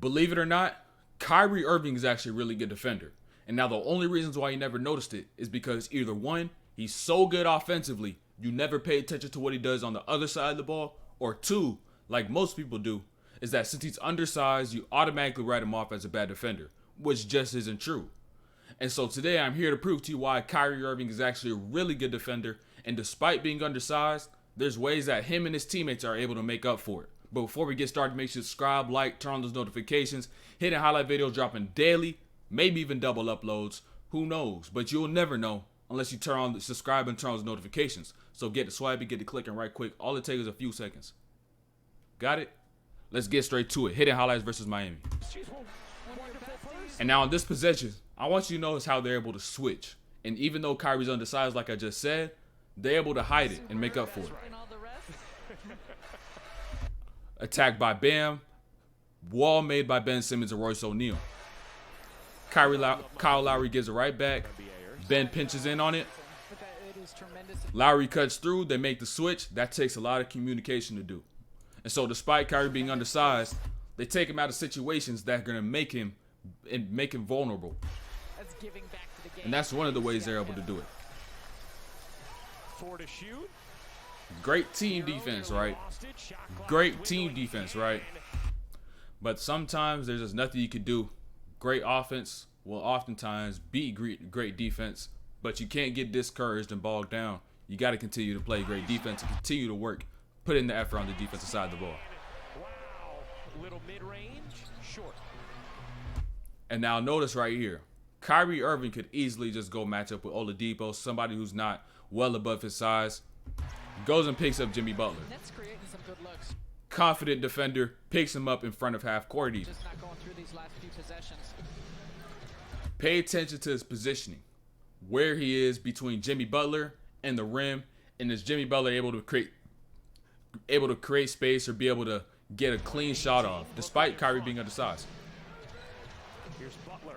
Believe it or not, Kyrie Irving is actually a really good defender. And now the only reasons why you never noticed it is because either one, he's so good offensively, you never pay attention to what he does on the other side of the ball, or two, like most people do, is that since he's undersized, you automatically write him off as a bad defender, which just isn't true. And so today I'm here to prove to you why Kyrie Irving is actually a really good defender, and despite being undersized, there's ways that him and his teammates are able to make up for it. But before we get started, make sure to subscribe, like, turn on those notifications, hit a highlight video dropping daily, maybe even double uploads, who knows, but you'll never know unless you turn on the subscribe and turn on those notifications. So get the swiping, get the clicking right quick. All it takes is a few seconds. Got it? Let's get straight to it. Hidden highlights versus Miami. And now in this possession, I want you to notice how they're able to switch. And even though Kyrie's undersized, like I just said, they're able to hide it and make up for it. Attack by Bam. Wall made by Ben Simmons and Royce O'Neal. Kyle Lowry gives it right back. Ben pinches in on it. Lowry cuts through. They make the switch. That takes a lot of communication to do. And so despite Kyrie being undersized, they take him out of situations that are going to make him vulnerable. And that's one of the ways they're able to do it. Great team defense, right? Great team defense, right? But sometimes there's just nothing you can do. Great offense will oftentimes beat great defense, but you can't get discouraged and bogged down. You got to continue to play great defense and continue to work, put in the effort on the defensive side of the ball. Little mid-range, short. And now notice right here, Kyrie Irving could easily just go match up with Oladipo, somebody who's not well above his size. Goes and picks up Jimmy Butler. That's creating some good looks. Confident defender, picks him up in front of half court even. Just not going through these last few possessions. Pay attention to his positioning, where he is between Jimmy Butler and the rim, and is Jimmy Butler able to create space or be able to get a clean shot off, despite Kyrie being undersized. Here's Butler,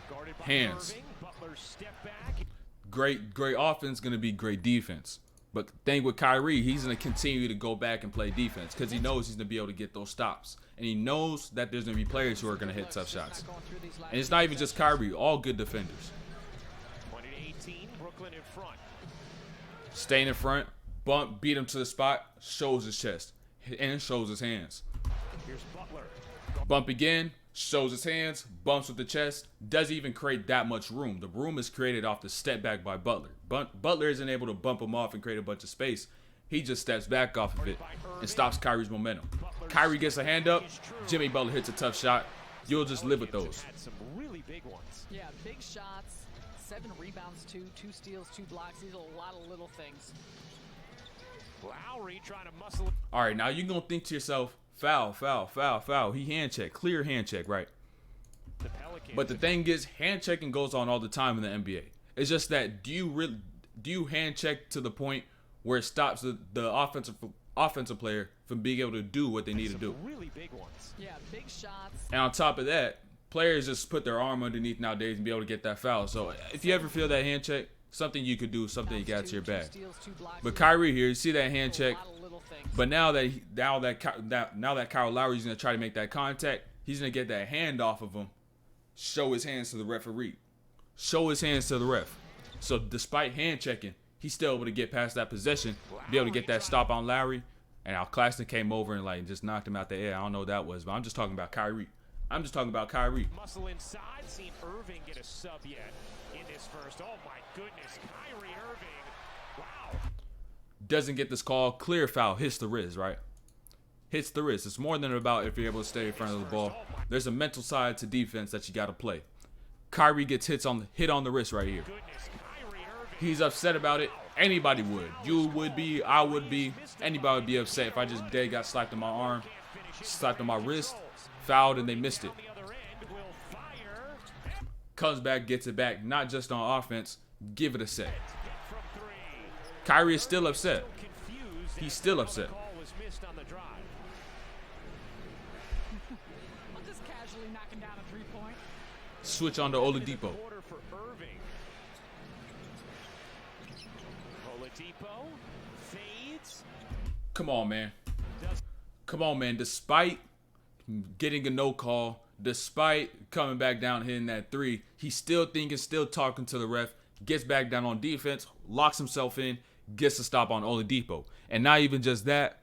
guarded by Hands. Irving. Butler step back. Great offense, going to be great defense. But the thing with Kyrie, he's going to continue to go back and play defense because he knows he's going to be able to get those stops. And he knows that there's going to be players who are going to hit tough shots. And it's not even just Kyrie, all good defenders. 20-18, Brooklyn in front. Staying in front, bump, beat him to the spot, shows his chest, and shows his hands. Here's Butler. Bump again, shows his hands, bumps with the chest, doesn't even create that much room. The room is created off the step back by Butler. Butler isn't able to bump him off and create a bunch of space. He just steps back off of it and stops Kyrie's momentum. Kyrie gets a hand up, Jimmy Butler hits a tough shot. You'll just live with those. Had some really big ones. Yeah, big shots, 7 rebounds, 2 steals, 2 blocks. These are a lot of little things. Lowry trying to muscle. All right, now you're going to think to yourself, foul, foul, foul, foul. He hand check, clear hand check, right? The Pelicans. But the thing is, hand checking goes on all the time in the NBA. It's just that do you hand check to the point where it stops the offensive player from being able to do what they need to do? Really big ones. Yeah, big shots. And on top of that, players just put their arm underneath nowadays and be able to get that foul. So if you ever feel that hand check, something you could do, something you got to your bag. But Kyrie here, you see that hand check. But now that Kyle Lowry's gonna try to make that contact, he's gonna get that hand off of him, show his hands to the referee, show his hands to the ref. So despite hand checking, he's still able to get past that possession, be able to get that stop on Lowry. And Al Claxton came over and like just knocked him out the air. I don't know what that was, but I'm just talking about Kyrie. Muscle inside. Seen Irving get a sub yet in this first. Oh my goodness, Kyrie Irving. Wow. Doesn't get this call. Clear foul. Hits the wrist, right? Hits the wrist. It's more than about if you're able to stay in front of the ball. There's a mental side to defense that you got to play. Kyrie gets hit on the wrist right here. He's upset about it. Anybody would. You would be. I would be. Anybody would be upset if I just dead got slapped on my arm, slapped on my wrist, fouled, and they missed it. Comes back, gets it back. Not just on offense. Give it a set. Kyrie is still upset. He's still upset. I'm just casually knocking down a 3-point. Switch on to Oladipo. Come on, man. Come on, man. Despite getting a no call, Despite coming back down hitting that three, he's still thinking, still talking to the ref, gets back down on defense, locks himself in, gets a stop on Oladipo. And not even just that,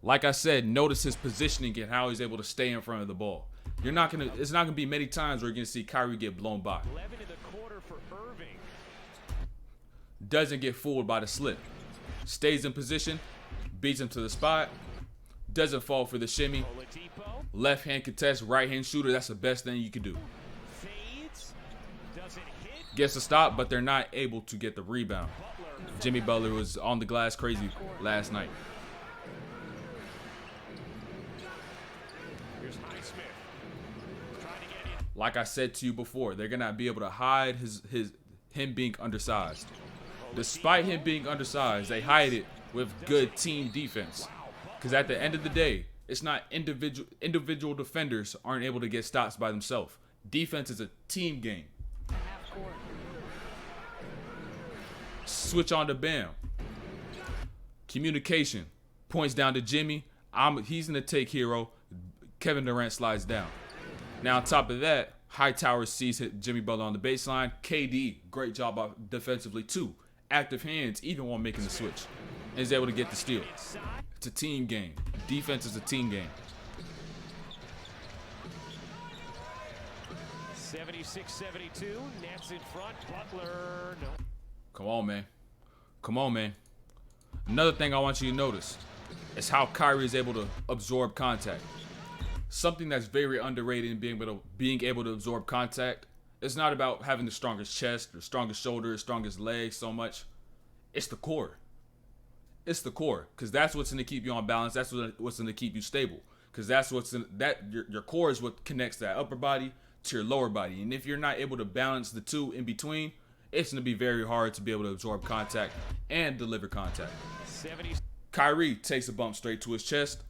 like I said, notice his positioning and how he's able to stay in front of the ball. It's not gonna be many times where you're gonna see Kyrie get blown by. 11 in the quarter for Irving. Doesn't get fooled by the slip. Stays in position, beats him to the spot, doesn't fall for the shimmy. Oladipo Left hand contest, right hand shooter, that's the best thing you could do. fades, doesn't hit. Gets a stop, but they're not able to get the rebound. Butler Jimmy Butler was on the glass crazy last night. Here's Highsmith. Trying to get in. Like I said to you before, they're gonna be able to hide him being undersized. Despite him being undersized, they hide it with good team defense. Because at the end of the day, it's not individual defenders aren't able to get stops by themselves. Defense is a team game. Half court. Switch on to Bam. Communication. Points down to Jimmy. He's gonna take hero. Kevin Durant slides down. Now on top of that, Hightower sees Jimmy Butler on the baseline. KD, great job defensively too. Active hands even while making the switch. And is able to get the steal. It's a team game. Defense is a team game. 76-72. Nets in front. Butler. No. Come on, man. Come on, man. Another thing I want you to notice is how Kyrie is able to absorb contact. Something that's very underrated in being able to absorb contact. It's not about having the strongest chest, the strongest shoulders, strongest legs so much. It's the core. It's the core, because that's what's going to keep you on balance. That's what's going to keep you stable, because that's your core is what connects that upper body to your lower body. And if you're not able to balance the two in between, it's going to be very hard to be able to absorb contact and deliver contact. 70. Kyrie takes a bump straight to his chest,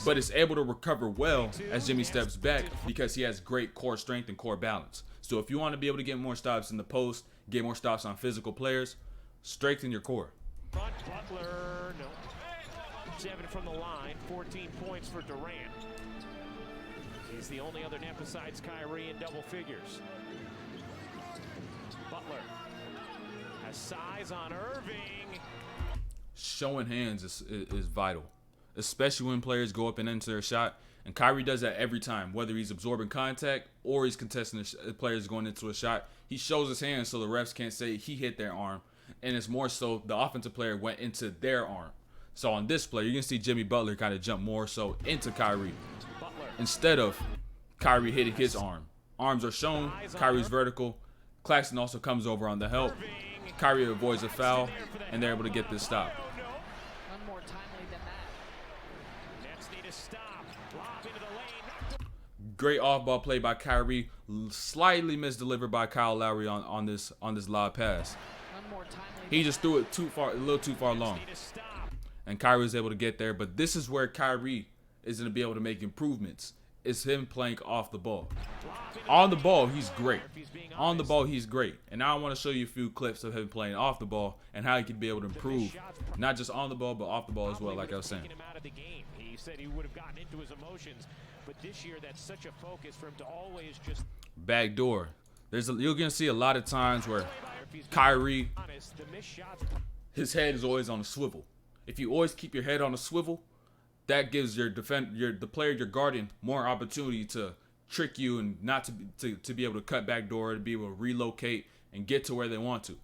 but is able to recover well as Jimmy steps back because he has great core strength and core balance. So if you want to be able to get more stops in the post, get more stops on physical players, strengthen your core. Front. Butler. No. 7 from the line. 14 points for Durant. He's the only other net besides Kyrie in double figures. Butler has size on Irving. Showing hands is vital, especially when players go up and enter their shot. And Kyrie does that every time, whether he's absorbing contact or he's contesting the players going into a shot. He shows his hands so the refs can't say he hit their arm. And it's more so the offensive player went into their arm. So on this play, you're going to see Jimmy Butler kind of jump more so into Kyrie Butler. instead of Kyrie hitting his arm. Arms are shown. Kyrie's vertical. Claxton also comes over on the help. Kyrie avoids a foul, and they're able to get this stop. None more timely than that. Nets need a stop. Lob into the lane. Great off-ball play by Kyrie, slightly misdelivered by Kyle Lowry on this lob pass. None more timely. He just threw it a little too far long, Need a stop. and Kyrie was able to get there. But this is where Kyrie is going to be able to make improvements. It's him playing off the ball. On the ball, he's great. On the ball, he's great. And now I want to show you a few clips of him playing off the ball and how he can be able to improve, not just on the ball, but off the ball as well, like I was saying. Taking him out of the game. He said he would have gotten into his emotions, but this year that's such a focus for him to always just Back door. You're going to see a lot of times where Kyrie, honest. The missed shots. his head is always on a swivel. If you always keep your head on a swivel, that gives the player you're guarding more opportunity to trick you and not to be able to cut back door, to be able to relocate and get to where they want to.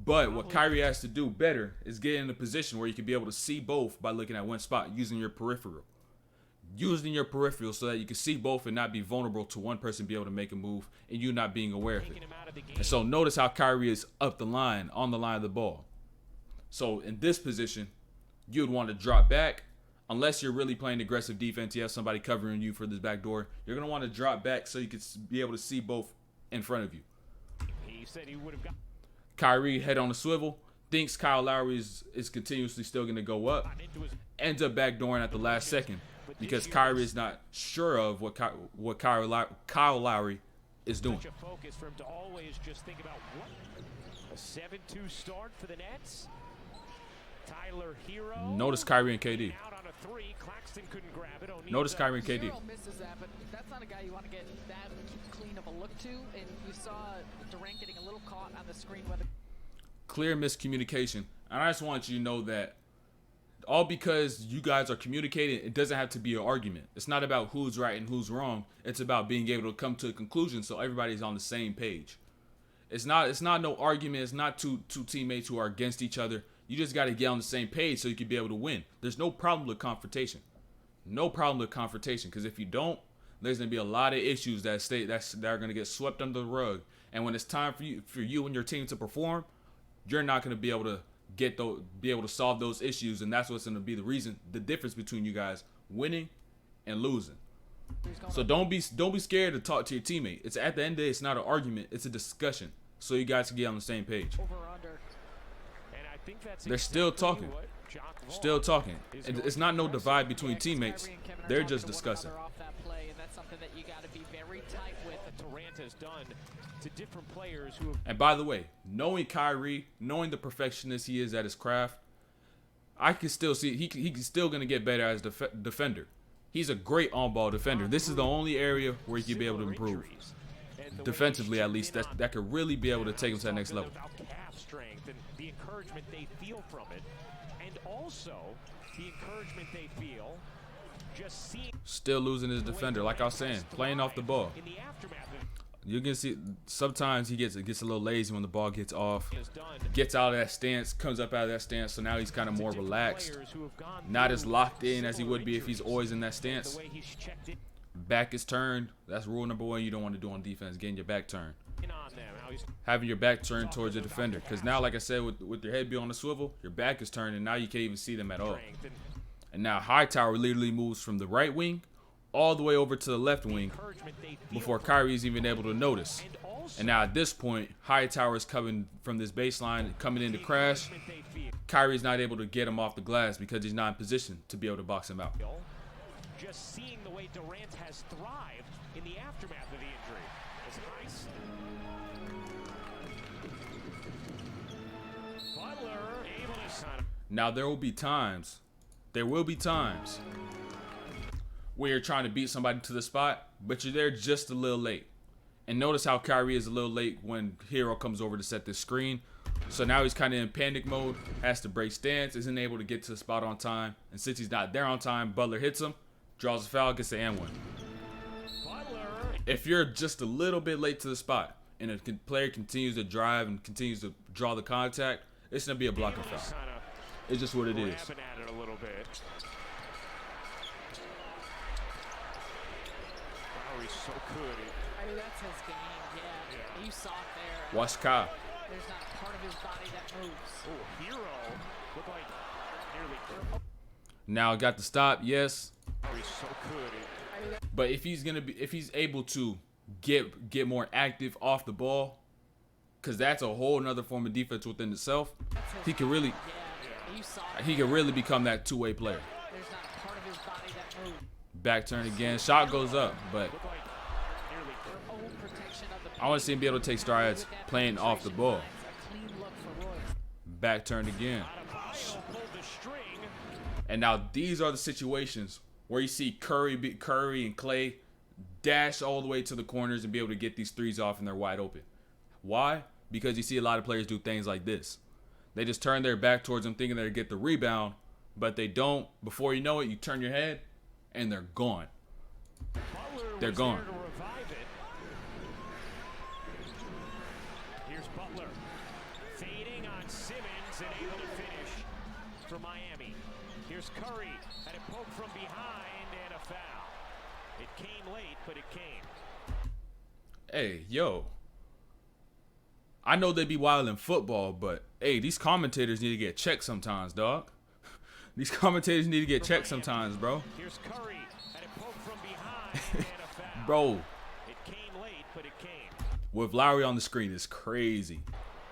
But what Kyrie has to do better is get in a position where you can be able to see both by looking at one spot, using your peripheral. Using your peripheral so that you can see both and not be vulnerable to one person be able to make a move and you not being aware of it. Taking him out of the game. And so notice how Kyrie is up the line, on the line of the ball. So in this position, you'd want to drop back. Unless you're really playing aggressive defense, you have somebody covering you for this back door, you're going to want to drop back so you can be able to see both in front of you. He said he would have got Kyrie, head on a swivel, thinks Kyle Lowry is continuously still going to go up, into his ends up backdooring at the last second because Kyrie is not sure of what Kyle Lowry is doing. such a focus for him to always just think about what a 7-2 start for the Nets. Tyler Hero. Notice Kyrie and KD. Out on a three. Claxton couldn't grab it. Notice Kyrie and KD. Hero misses that, but that's not a guy you want to get that clean of a look to. And you saw Durant getting a little caught on the screen. Clear miscommunication. And I just want you to know that all because you guys are communicating, it doesn't have to be an argument. It's not about who's right and who's wrong. It's about being able to come to a conclusion so everybody's on the same page. It's not no argument. It's not two teammates who are against each other. You just got to get on the same page so you can be able to win. There's no problem with confrontation. No problem with confrontation, because if you don't, there's going to be a lot of issues that are going to get swept under the rug. And when it's time for you and your team to perform, you're not going to be able to solve those issues, and that's what's going to be the difference between you guys winning and losing. So don't be scared to talk to your teammate. It's at the end of the day, it's not an argument, it's a discussion, so you guys can get on the same page. They're still talking. Still talking. And it's not no divide between teammates. They're just discussing. And by the way, knowing Kyrie, knowing the perfectionist he is at his craft, I can still see he's still gonna get better as a defender. He's a great on-ball defender. This is the only area where he can be able to improve. Defensively, at least, that could really be able to take him to that next level. The encouragement they feel from it, and also the encouragement they feel just seeing. Still losing his defender, like I was saying, playing off the ball. You can see sometimes he gets a little lazy when the ball gets off, gets out of that stance, comes up out of that stance. So now he's kind of more relaxed, not as locked in as he would be if he's always in that stance. Back is turned. That's rule number one. You don't want to do on defense, getting your back turned. Having your back turned towards the defender, because now, like I said, with your head be on the swivel, your back is turned, and now you can't even see them at all. And now Hightower literally moves from the right wing all the way over to the left wing before Kyrie's even able to notice. And now at this point, Hightower is coming from this baseline, coming in to crash. Kyrie's not able to get him off the glass because he's not in position to be able to box him out. Just seeing the way Durant has thrived in the aftermath of the injury. It's nice. Butler able to sign. Now there will be times where you're trying to beat somebody to the spot, but you're there just a little late. And notice how Kyrie is a little late when Hero comes over to set this screen. So now he's kind of in panic mode, has to break stance, isn't able to get to the spot on time. And since he's not there on time, Butler hits him, draws a foul, gets the and one. If you're just a little bit late to the spot and a player continues to drive and continues to draw the contact, it's going to be a blocking foul. It's just what it is. So good. I mean, that's his game, yeah. You saw it there. Watch Kyle. There's not a part of his body that moves. Oh, Hero looked like nearly. Now got the stop, yes. He's so good. But if he's able to get more active off the ball, because that's a whole nother form of defense within itself, he can really become that two-way player. There's not a part of his body that moves. Back turn again. Shot goes up, but I want to see him be able to take strides playing off the ball. Back turn again. And now these are the situations where you see Curry and Clay dash all the way to the corners and be able to get these threes off and they're wide open. Why? Because you see a lot of players do things like this. They just turn their back towards them thinking they'll get the rebound, but they don't. Before you know it, you turn your head and they're gone. They're gone. Here's Butler fading on Simmons and able to finish for Miami. Here's Curry had a poke from behind and a foul. It came late, but it came. Hey, yo. I know they be wild in football, but hey, these commentators need to get checked sometimes, dog. These commentators need to get checked sometimes, bro. Here's Curry had a poke from behind and a foul. Bro. It came late, but it came. With Lowry on the screen is crazy.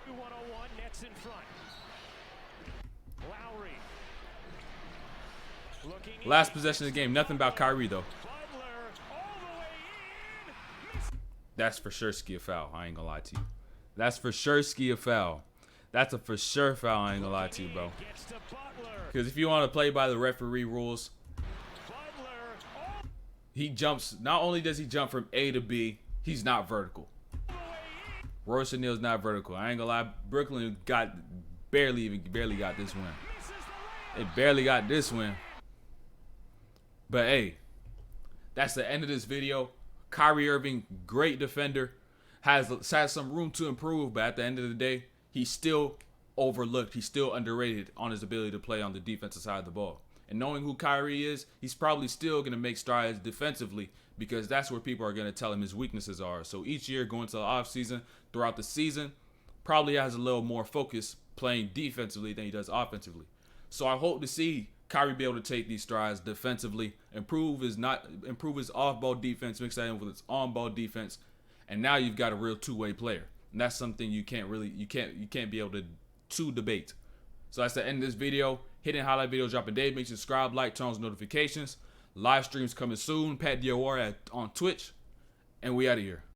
101 Nets in front. Lowry. Last possession of the game. Nothing about Kyrie though. Butler all the way in. That's for sure ski a foul. I ain't gonna lie to you. That's for sure ski a foul. That's a for sure foul, I ain't gonna lie to you, bro. Because if you want to play by the referee rules, he jumps, not only does he jump from A to B, he's not vertical. Royce O'Neal's not vertical. I ain't gonna lie, Brooklyn barely got this win. They barely got this win. But hey, that's the end of this video. Kyrie Irving, great defender, has some room to improve, but at the end of the day, he's still overlooked. He's still underrated on his ability to play on the defensive side of the ball. And knowing who Kyrie is, he's probably still going to make strides defensively because that's where people are going to tell him his weaknesses are. So each year going to the offseason, throughout the season, probably has a little more focus playing defensively than he does offensively. So I hope to see Kyrie be able to take these strides defensively, improve his off-ball defense, mix that in with his on-ball defense, and now you've got a real two-way player. And that's something you can't be able to debate. So that's the end of this video. Hitting highlight video dropping day. Make sure to subscribe, like, turn on notifications. Live streams coming soon. Pat Diawara on Twitch. And we out of here.